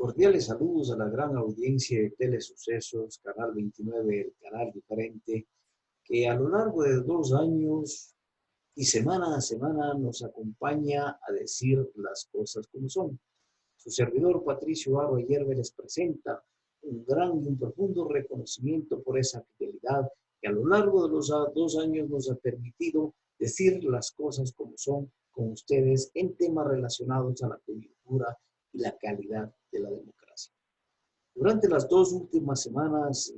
Cordiales saludos a la gran audiencia de Telesucesos, Canal 29, el canal diferente, que a lo largo de 2 años y semana a semana nos acompaña a decir las cosas como son. Su servidor Patricio Barro Ayerbe les presenta un gran y un profundo reconocimiento por esa fidelidad que a lo largo de los 2 años nos ha permitido decir las cosas como son con ustedes en temas relacionados a la coyuntura y la calidad de la democracia. Durante las 2 últimas semanas,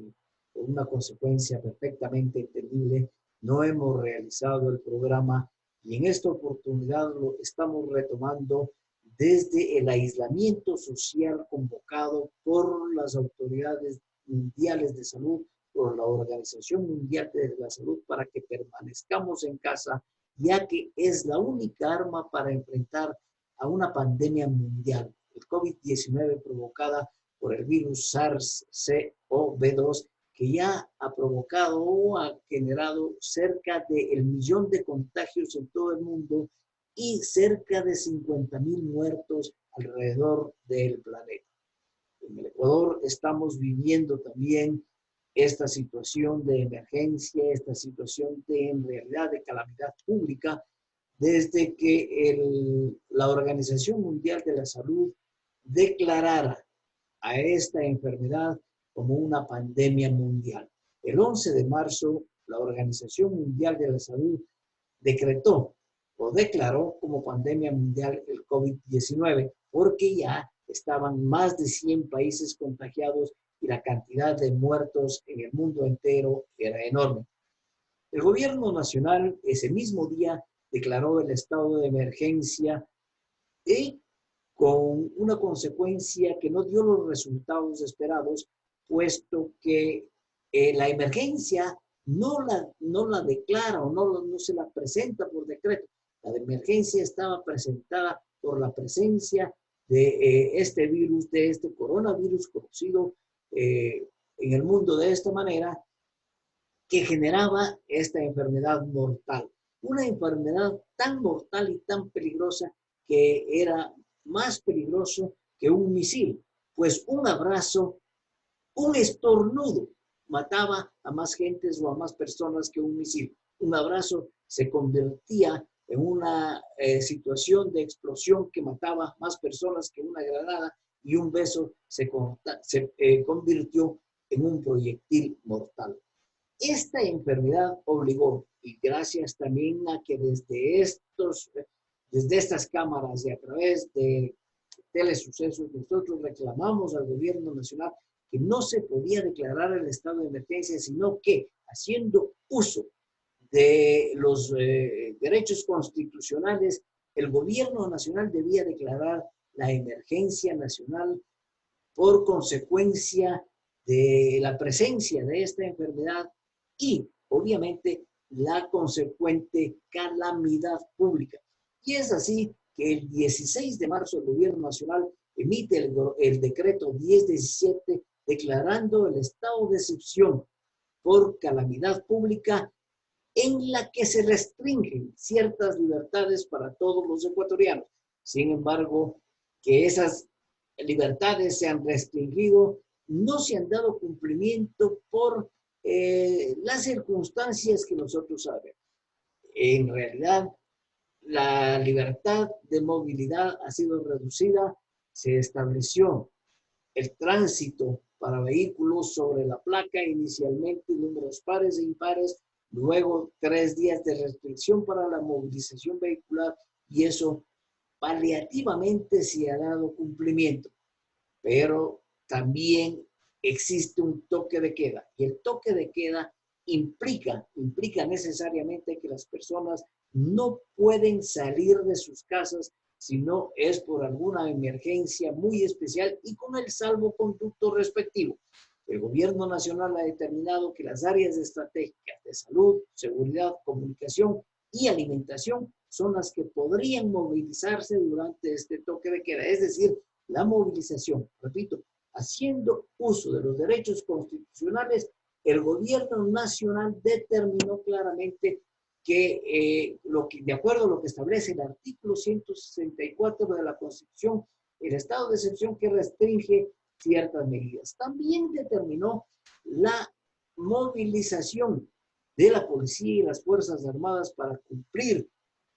por una consecuencia perfectamente entendible, no hemos realizado el programa y en esta oportunidad lo estamos retomando desde el aislamiento social convocado por las autoridades mundiales de salud, por la Organización Mundial de la Salud, para que permanezcamos en casa, ya que es la única arma para enfrentar a una pandemia mundial, el COVID-19 provocada por el virus SARS-CoV-2, que ya ha provocado o ha generado cerca del 1.000.000 de contagios en todo el mundo y cerca de 50.000 muertos alrededor del planeta. En el Ecuador estamos viviendo también esta situación de emergencia, esta situación de, en realidad, de calamidad pública, desde que la Organización Mundial de la Salud declarara a esta enfermedad como una pandemia mundial. El 11 de marzo, la Organización Mundial de la Salud decretó o declaró como pandemia mundial el COVID-19, porque ya estaban más de 100 países contagiados y la cantidad de muertos en el mundo entero era enorme. El gobierno nacional ese mismo día declaró el estado de emergencia y con una consecuencia que no dio los resultados esperados, puesto que la emergencia no la declara o no se la presenta por decreto. La emergencia estaba presentada por la presencia de este virus, de este coronavirus conocido en el mundo de esta manera, que generaba esta enfermedad mortal. Una enfermedad tan mortal y tan peligrosa que era más peligroso que un misil, pues un abrazo, un estornudo mataba a más gentes o a más personas que un misil. Un abrazo se convertía en una situación de explosión que mataba más personas que una granada, y un beso se convirtió en un proyectil mortal. Esta enfermedad obligó, y gracias también a que desde estas cámaras y a través de Telesucesos, nosotros reclamamos al gobierno nacional que no se podía declarar el estado de emergencia, sino que haciendo uso de los derechos constitucionales, el gobierno nacional debía declarar la emergencia nacional por consecuencia de la presencia de esta enfermedad y, obviamente, la consecuente calamidad pública. Y es así que el 16 de marzo el gobierno nacional emite el decreto 1017 declarando el estado de excepción por calamidad pública, en la que se restringen ciertas libertades para todos los ecuatorianos. Sin embargo, que esas libertades se han restringido, no se han dado cumplimiento por las circunstancias que nosotros sabemos. En realidad, la libertad de movilidad ha sido reducida. Se estableció el tránsito para vehículos sobre la placa, inicialmente números pares e impares, luego 3 días de restricción para la movilización vehicular, y eso paliativamente se ha dado cumplimiento. Pero también existe un toque de queda, y el toque de queda implica necesariamente que las personas no pueden salir de sus casas si no es por alguna emergencia muy especial y con el salvoconducto respectivo. El gobierno nacional ha determinado que las áreas estratégicas de salud, seguridad, comunicación y alimentación son las que podrían movilizarse durante este toque de queda, es decir, la movilización, repito, haciendo uso de los derechos constitucionales. El gobierno nacional determinó claramente que, de acuerdo a lo que establece el artículo 164 de la Constitución, el estado de excepción que restringe ciertas medidas. También determinó la movilización de la policía y las Fuerzas Armadas para cumplir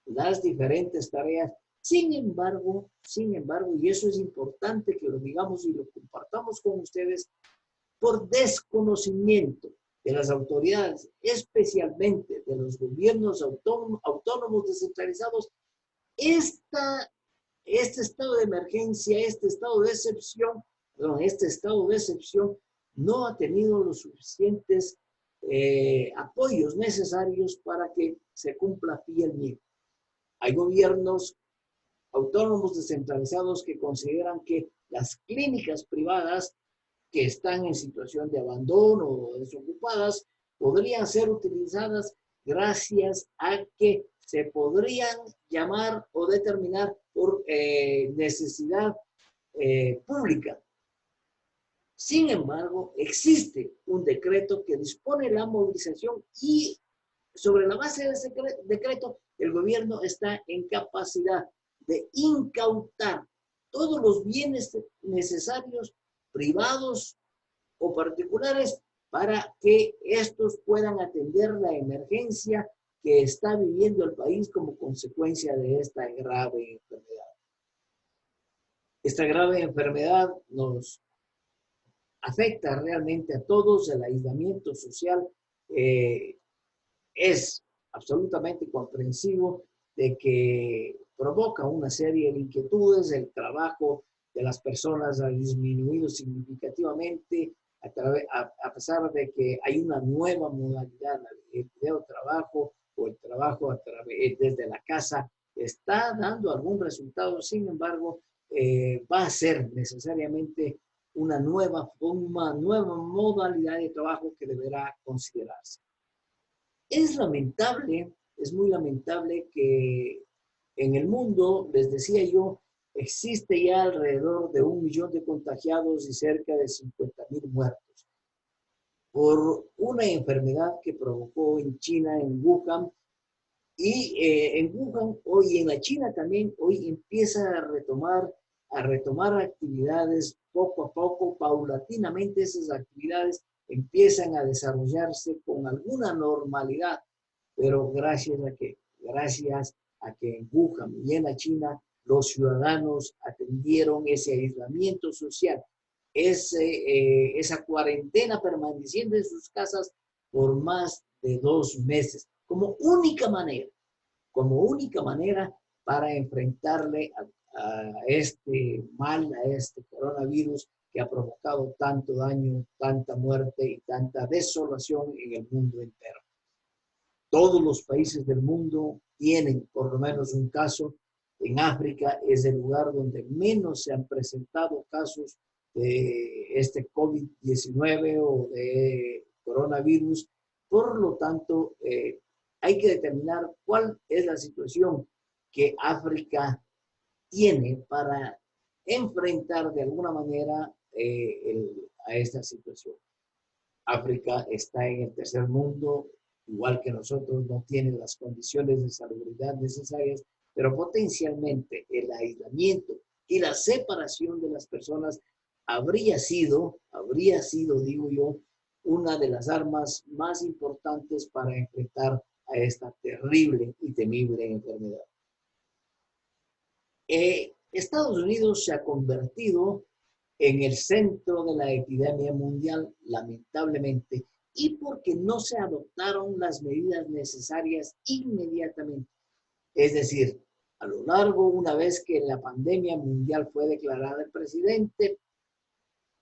las diferentes tareas. Sin embargo, y eso es importante que lo digamos y lo compartamos con ustedes, por desconocimiento de las autoridades, especialmente de los gobiernos autónomos descentralizados, este estado de emergencia, este estado de excepción, no ha tenido los suficientes apoyos necesarios para que se cumpla fielmente. Hay gobiernos autónomos descentralizados que consideran que las clínicas privadas que están en situación de abandono o desocupadas podrían ser utilizadas gracias a que se podrían llamar o determinar por necesidad pública. Sin embargo, existe un decreto que dispone la movilización y sobre la base de ese decreto, el gobierno está en capacidad de incautar todos los bienes necesarios, privados o particulares, para que estos puedan atender la emergencia que está viviendo el país como consecuencia de esta grave enfermedad. Esta grave enfermedad nos afecta realmente a todos. El aislamiento social es absolutamente comprensivo de que provoca una serie de inquietudes. El trabajo de las personas ha disminuido significativamente a pesar de que hay una nueva modalidad, el teletrabajo o el trabajo desde la casa está dando algún resultado. Sin embargo, va a ser necesariamente una nueva modalidad de trabajo que deberá considerarse. Es lamentable, es muy lamentable que en el mundo, les decía yo, existe ya alrededor de 1 millón de contagiados y cerca de 50,000 muertos por una enfermedad que provocó en China, en Wuhan, y en Wuhan hoy en la China también, hoy empieza a retomar actividades poco a poco, paulatinamente esas actividades empiezan a desarrollarse con alguna normalidad, pero gracias a que en Wuhan y en la China los ciudadanos atendieron ese aislamiento social, esa cuarentena permaneciendo en sus casas por más de 2 meses, como única manera para enfrentarle a este mal, a este coronavirus que ha provocado tanto daño, tanta muerte y tanta desolación en el mundo entero. Todos los países del mundo tienen por lo menos un caso. En África es el lugar donde menos se han presentado casos de este COVID-19 o de coronavirus. Por lo tanto, hay que determinar cuál es la situación que África tiene para enfrentar de alguna manera a esta situación. África está en el tercer mundo, igual que nosotros, no tiene las condiciones de salubridad necesarias, pero potencialmente el aislamiento y la separación de las personas habría sido, digo yo, una de las armas más importantes para enfrentar a esta terrible y temible enfermedad. Estados Unidos se ha convertido en el centro de la epidemia mundial, lamentablemente, y porque no se adoptaron las medidas necesarias inmediatamente. Es decir, a lo largo, una vez que la pandemia mundial fue declarada, el presidente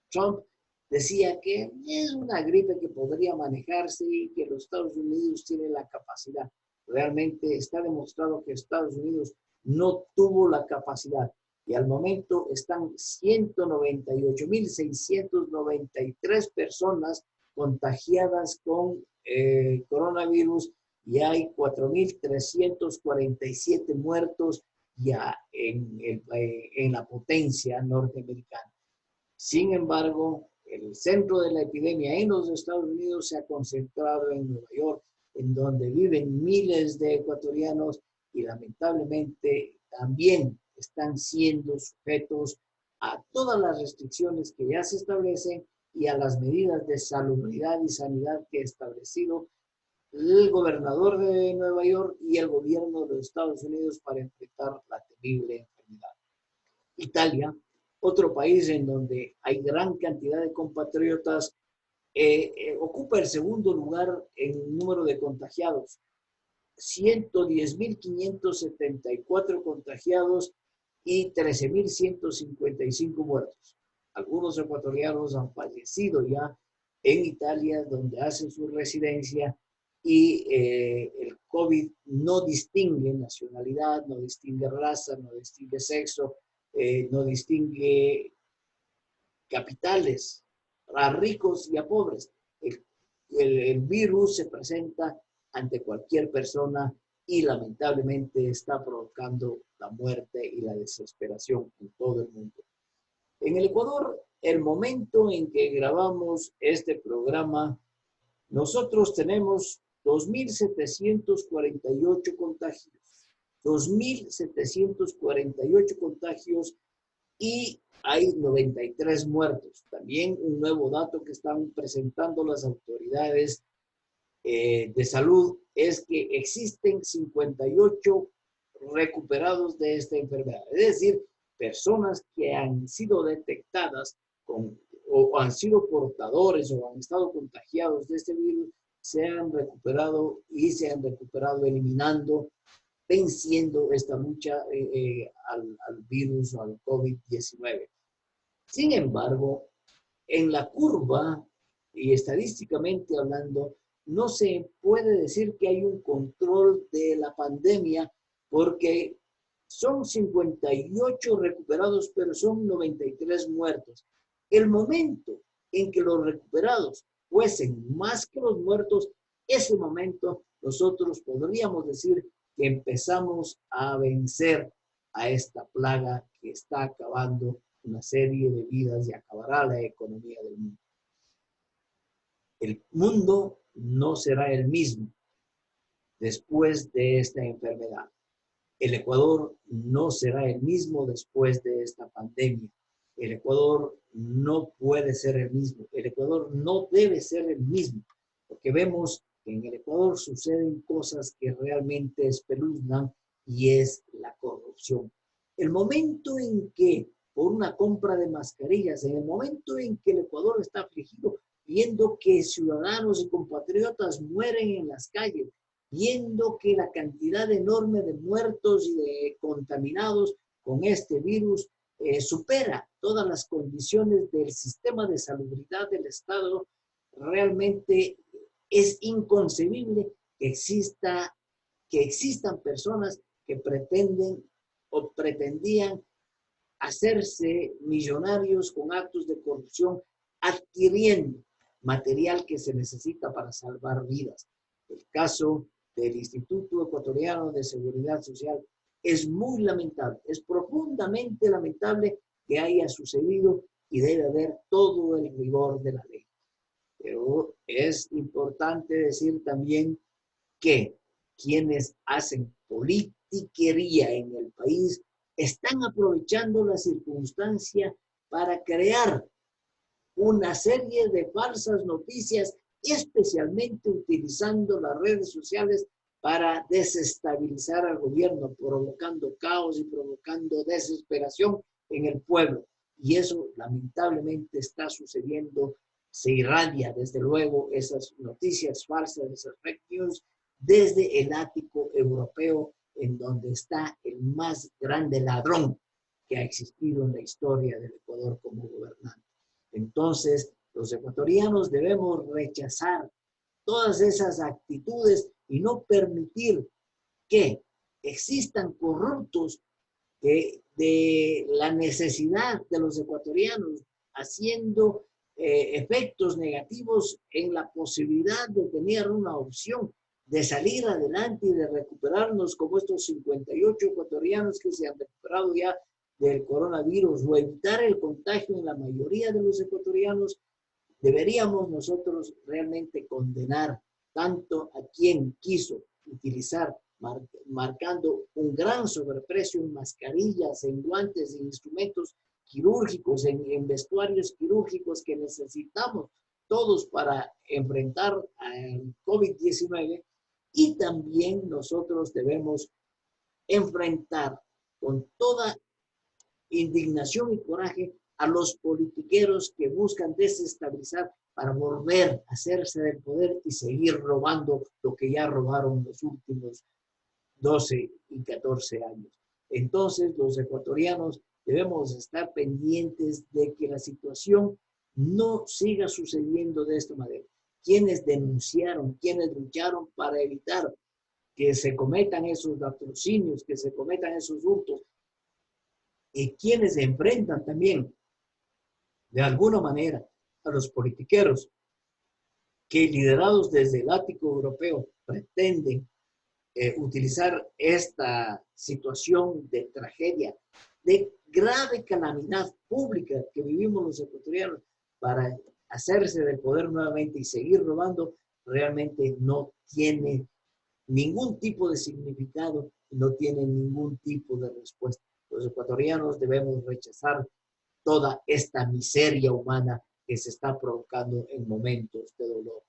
Trump decía que es una gripe que podría manejarse y que los Estados Unidos tienen la capacidad. Realmente está demostrado que Estados Unidos no tuvo la capacidad. Y al momento están 198,693 personas contagiadas con coronavirus y hay 4,347 muertos ya en la potencia norteamericana. Sin embargo, el centro de la epidemia en los Estados Unidos se ha concentrado en Nueva York, en donde viven miles de ecuatorianos y lamentablemente también están siendo sujetos a todas las restricciones que ya se establecen y a las medidas de salubridad y sanidad que ha establecido el gobernador de Nueva York y el gobierno de los Estados Unidos para enfrentar la temible enfermedad. Italia, otro país en donde hay gran cantidad de compatriotas, ocupa el segundo lugar en número de contagiados. 110.574 contagiados y 13.155 muertos. Algunos ecuatorianos han fallecido ya en Italia, donde hacen su residencia, y el COVID no distingue nacionalidad, no distingue raza, no distingue sexo, no distingue capitales, a ricos y a pobres. El virus se presenta ante cualquier persona y lamentablemente está provocando la muerte y la desesperación en todo el mundo. En el Ecuador, el momento en que grabamos este programa, nosotros tenemos 2.748 contagios. 2.748 contagios y hay 93 muertos. También un nuevo dato que están presentando las autoridades de salud es que existen 58 recuperados de esta enfermedad. Es decir, personas que han sido detectadas o han sido portadores o han estado contagiados de este virus, se han recuperado y se han recuperado eliminando, venciendo esta lucha al virus o al COVID-19. Sin embargo, en la curva y estadísticamente hablando, no se puede decir que hay un control de la pandemia porque son 58 recuperados, pero son 93 muertos. El momento en que los recuperados fuesen más que los muertos, ese momento nosotros podríamos decir que empezamos a vencer a esta plaga que está acabando una serie de vidas y acabará la economía del mundo. El mundo no será el mismo después de esta enfermedad. El Ecuador no será el mismo después de esta pandemia. El Ecuador no puede ser el mismo. El Ecuador no debe ser el mismo, porque vemos que en el Ecuador suceden cosas que realmente espeluznan y es la corrupción. El momento en que, por una compra de mascarillas, en el momento en que el Ecuador está afligido, viendo que ciudadanos y compatriotas mueren en las calles, viendo que la cantidad enorme de muertos y de contaminados con este virus supera todas las condiciones del sistema de salubridad del Estado, realmente es inconcebible que existan personas que pretenden o pretendían hacerse millonarios con actos de corrupción, adquiriendo material que se necesita para salvar vidas. El caso del Instituto Ecuatoriano de Seguridad Social es muy lamentable, es profundamente lamentable que haya sucedido y debe haber todo el rigor de la ley. Pero es importante decir también que quienes hacen politiquería en el país están aprovechando la circunstancia para crear una serie de falsas noticias, especialmente utilizando las redes sociales para desestabilizar al gobierno, provocando caos y provocando desesperación en el pueblo. Y eso lamentablemente está sucediendo. Se irradia desde luego esas noticias falsas, esas fake news, desde el ático europeo, en donde está el más grande ladrón que ha existido en la historia del Ecuador como gobernante. Entonces, los ecuatorianos debemos rechazar todas esas actitudes y no permitir que existan corruptos que de la necesidad de los ecuatorianos haciendo efectos negativos en la posibilidad de tener una opción de salir adelante y de recuperarnos como estos 58 ecuatorianos que se han recuperado ya del coronavirus o evitar el contagio en la mayoría de los ecuatorianos. Deberíamos nosotros realmente condenar tanto a quien quiso utilizar, marcando un gran sobreprecio en mascarillas, en guantes, en instrumentos quirúrgicos, en vestuarios quirúrgicos que necesitamos todos para enfrentar al COVID-19, y también nosotros debemos enfrentar con toda indignación y coraje a los politiqueros que buscan desestabilizar para volver a hacerse del poder y seguir robando lo que ya robaron los últimos 12 y 14 años. Entonces, los ecuatorianos debemos estar pendientes de que la situación no siga sucediendo de esta manera. Quienes denunciaron, quienes lucharon para evitar que se cometan esos latrocinios, que se cometan esos hurtos, y quienes se enfrentan también de alguna manera a los politiqueros que, liderados desde el ático europeo, pretenden utilizar esta situación de tragedia, de grave calamidad pública que vivimos los ecuatorianos para hacerse del poder nuevamente y seguir robando, realmente no tiene ningún tipo de significado y no tiene ningún tipo de respuesta. Los ecuatorianos debemos rechazar toda esta miseria humana que se está provocando en momentos de dolor.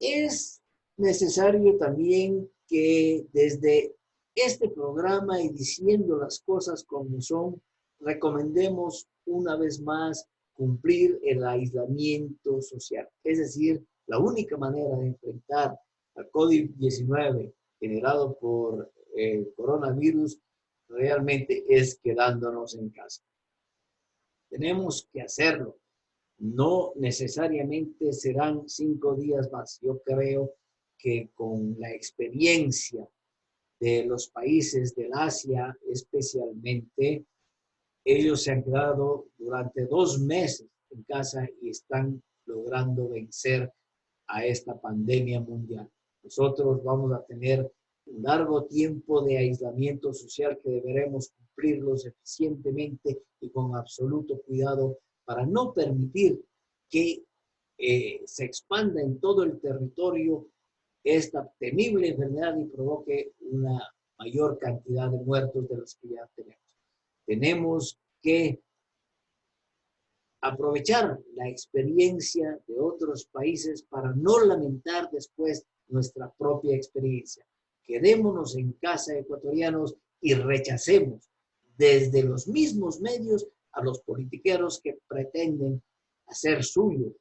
Es necesario también que desde este programa y diciendo las cosas como son, recomendemos una vez más cumplir el aislamiento social. Es decir, la única manera de enfrentar al COVID-19 generado por el coronavirus realmente es quedándonos en casa. Tenemos que hacerlo. No necesariamente serán 5 días más. Yo creo que con la experiencia de los países del Asia especialmente, ellos se han quedado durante 2 meses en casa y están logrando vencer a esta pandemia mundial. Nosotros vamos a tener un largo tiempo de aislamiento social que deberemos cumplirlos eficientemente y con absoluto cuidado para no permitir que se expanda en todo el territorio esta temible enfermedad y provoque una mayor cantidad de muertos de los que ya tenemos. Tenemos que aprovechar la experiencia de otros países para no lamentar después nuestra propia experiencia. Quedémonos en casa, ecuatorianos, y rechacemos desde los mismos medios a los politiqueros que pretenden hacer suyo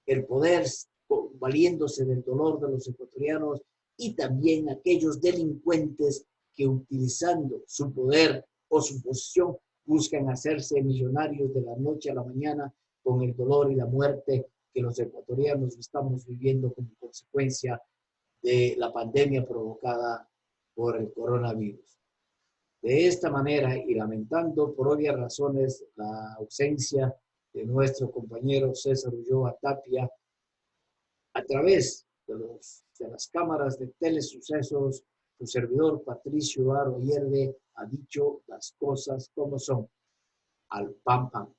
el poder valiéndose del dolor de los ecuatorianos, y también aquellos delincuentes que, utilizando su poder o su posición, buscan hacerse millonarios de la noche a la mañana con el dolor y la muerte que los ecuatorianos estamos viviendo como consecuencia de la pandemia provocada por el coronavirus. De esta manera, y lamentando por obvias razones la ausencia de nuestro compañero César Ulloa Tapia, a través de las cámaras de Telesucesos, su servidor Patricio Aro Hierve ha dicho las cosas como son. Al pan pan.